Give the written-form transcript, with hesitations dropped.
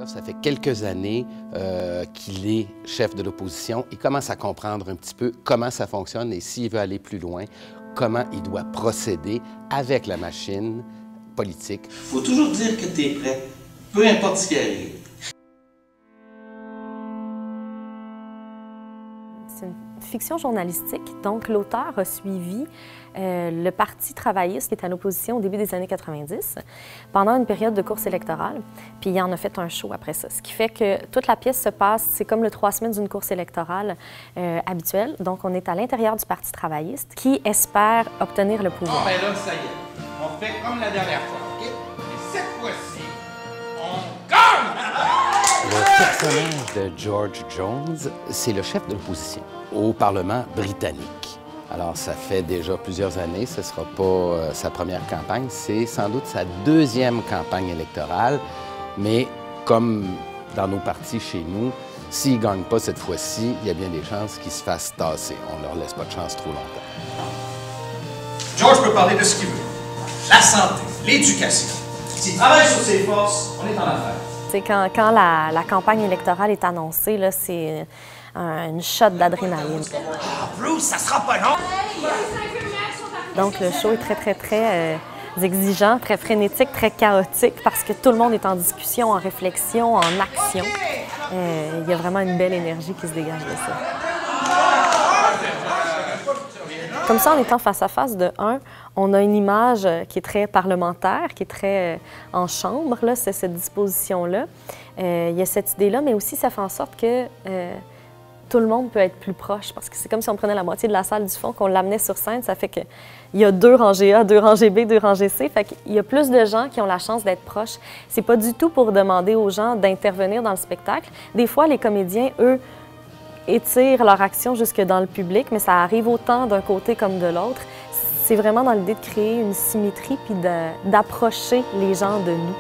Là, ça fait quelques années qu'il est chef de l'opposition. Il commence à comprendre un petit peu comment ça fonctionne et s'il veut aller plus loin, comment il doit procéder avec la machine politique. Il faut toujours dire que tu es prêt, peu importe ce qui arrive. C'est une fiction journalistique, donc l'auteur a suivi le Parti travailliste qui est à l'opposition au début des années 90 pendant une période de course électorale, puis il en a fait un show après ça. Ce qui fait que toute la pièce se passe, c'est comme le 3 semaines d'une course électorale habituelle. Donc on est à l'intérieur du Parti travailliste qui espère obtenir le pouvoir. Bon, ben là, ça y est, on fait comme la dernière fois, OK? Et cette fois-ci, on gagne! Le personnage de George Jones, c'est le chef de l'opposition au Parlement britannique. Alors, ça fait déjà plusieurs années, ce ne sera pas sa première campagne, c'est sans doute sa deuxième campagne électorale, mais comme dans nos partis chez nous, s'il ne gagne pas cette fois-ci, il y a bien des chances qu'il se fasse tasser. On ne leur laisse pas de chance trop longtemps. George peut parler de ce qu'il veut. La santé, l'éducation. S'il travaille sur ses forces, on est en affaires. C'est quand la campagne électorale est annoncée, là, c'est une shot d'adrénaline. Ah, Bruce, ça sera pas long! Donc le show est très exigeant, très frénétique, très chaotique parce que tout le monde est en discussion, en réflexion, en action. Il y a vraiment une belle énergie qui se dégage de ça. Comme ça, en étant face à face de un, on a une image qui est très parlementaire, qui est très en chambre, là, c'est cette disposition-là. Il y a cette idée-là, mais aussi ça fait en sorte que tout le monde peut être plus proche, parce que c'est comme si on prenait la moitié de la salle du fond, qu'on l'amenait sur scène, ça fait qu'il y a 2 rangées A, 2 rangées B, 2 rangées C, fait qu'il y a plus de gens qui ont la chance d'être proches. C'est pas du tout pour demander aux gens d'intervenir dans le spectacle. Des fois, les comédiens, eux, étirent leur action jusque dans le public, mais ça arrive autant d'un côté comme de l'autre. C'est vraiment dans l'idée de créer une symétrie puis d'approcher les gens de nous.